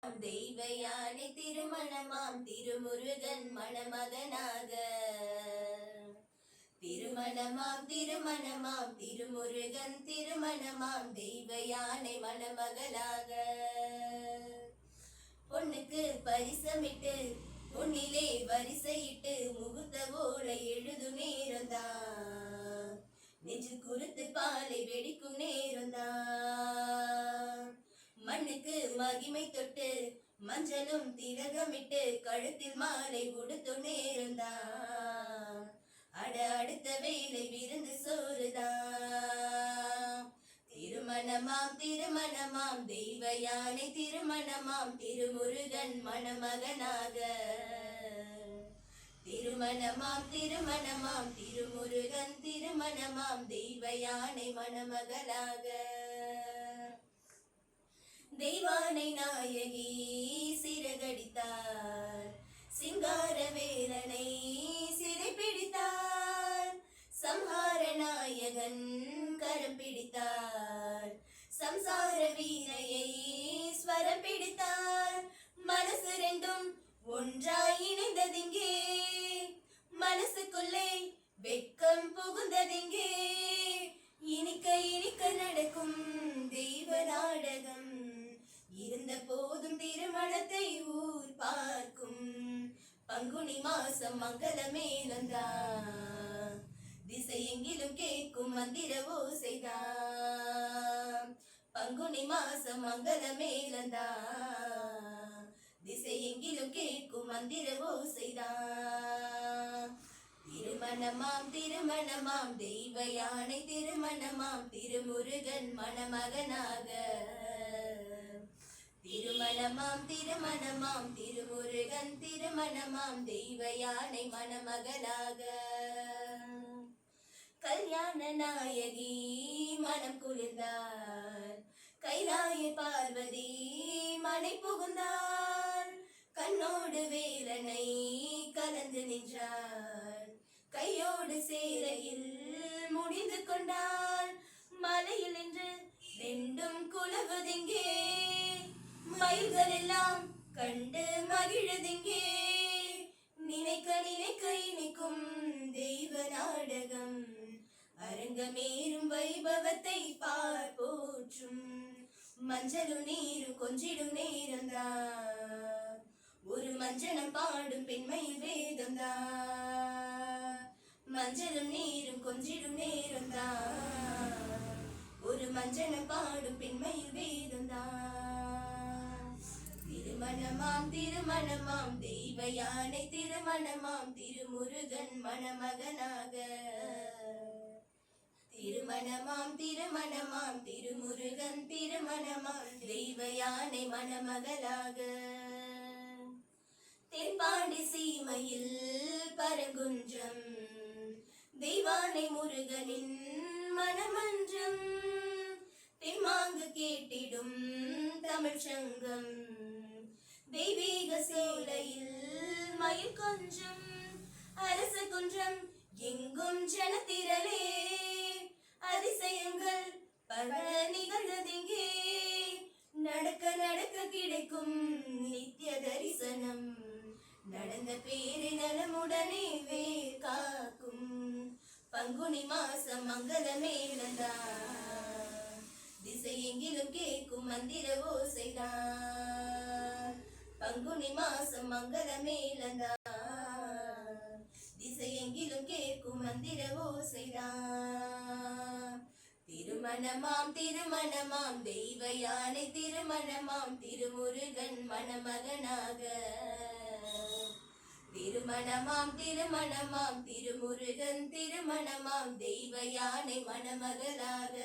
தெய்வ யானை திருமணமாம் திருமுருகன் மணமகனாக. திருமணமாம் திருமணமாம் திருமுருகன் திருமணமாம் தெய்வ யானை மணமகளாக. பொண்ணுக்கு பரிசமிட்டு பொன்னிலே வரிசையிட்டு முகூர்த்த ஓலை எழுது நேரம்தான். நெஞ்சு குருத்து பாலை வெடிக்கும் நேரம்தான். மண்ணுக்கு மகிமை தொட்டு மஞ்சளும் திலகமிட்டு கழுத்தில் மாலை உடுத்து நேரம்தான். அடுத்த வேலை விருந்து சோறுதான். திருமணமாம் திருமணமாம் தெய்வ யானை திருமணமாம் திருமுருகன் மணமகனாக. திருமணமாம் திருமணமாம் திருமுருகன் திருமணமாம் தெய்வ யானை மணமகளாக. தெய்வானை நாயகி சிறகடித்தார், சிங்கார வேலனை சிறை பிடித்தார். சம்ஹார நாயகன் கரம் பிடித்தார், சம்சார வீரையை ஸ்வரம் பிடித்தார். மனசு ரெண்டும் ஒன்றாய் இணைந்ததிங்கே, மனசுக்குள்ளே வெட்கம் புகுந்ததிங்கே. இனிக்க இனிக்க நடக்கும் தெய்வ நாடகம், இருந்த போதும் திருமணத்தை ஊர் பார்க்கும். பங்குனி மாசம் மங்கள மேளந்தான், திசையெங்கிலும் கேட்கும் மந்திர ஓசைதான். பங்குனி மாசம் மங்கள மேளந்தான், திசையெங்கிலும் கேட்கும் மந்திர ஓசைதான். திருமணமாம் திருமணமாம் தெய்வ யானை திருமணமாம் திருமுருகன் மணமகனாக. திருமணமாம் திருமணமாம் திருமுருகன் திருமணமாம் தெய்வ யானை மணமகளாக. கல்யாண நாயகி மனம் குளிர்ந்தார், கைலாய பார்வதி மனை புகுந்தார். கண்ணோடு வேலனை கலந்து நின்றார், கையோடு சேலையில் முடிந்து கொண்டார். மலையில் நின்று ரெண்டும் குலவதிங்கே, மயில்கள் எல்லாம் கண்டு மகிழதிங்கே. நினைக்க நினைக்க இனிக்கும் தெய்வ நாடகம், அரங்கமேறும் வைபவத்தை பார்ப்போற்றும். மஞ்சளும் நீரும் கொஞ்சிடும் நேரம்தான், ஒரு மஞ்சனம் பாடும் பெண்மையில் வேதம்தான். மஞ்சளும் நீரும் கொஞ்சிடும் நேரம்தான், ஒரு மஞ்சனம் பாடும் பெண்மையில் வேதம்தான். திருமணமாம் திருமணமாம் தெய்வ யானை திருமணமாம் திருமுருகன் மணமகனாக. திருமணமாம் திருமணமாம் திருமுருகன் திருமணமாம் தெய்வ யானை மணமகளாக. தென்பாண்டி சீமையில் பரங்குன்றம், தெய்வானை முருகனின் மணமன்றம். தெம்மாங்கு கேட்டிடும் தமிழ் சங்கம், தெய்வீக சேலையில் மயில் கொஞ்சம். அரச குன்றம் எங்கும் ஜனத்திரளே, அதிசயங்கள் பல நிகழ்ந்ததிங்கே. நடக்க நடக்க கிடைக்கும் நித்திய தரிசனம், நடந்த பேரு நலமுடனே வேர் காக்கும். பங்குனி மாசம் மங்கள மேளந்தான், திசையெங்கிலும் கேட்கும் மந்திர ஓசைதான். பங்குனி மாசம் மங்கள மேளந்தான், திசையெங்கிலும் கேட்கும் மந்திர ஓசைதான். திருமணமாம் திருமணமாம் தெய்வ யானை திருமணமாம் திருமுருகன் மணமகனாக. திருமணமாம் திருமணமாம் திருமுருகன் திருமணமாம் தெய்வ யானை மணமகளாக.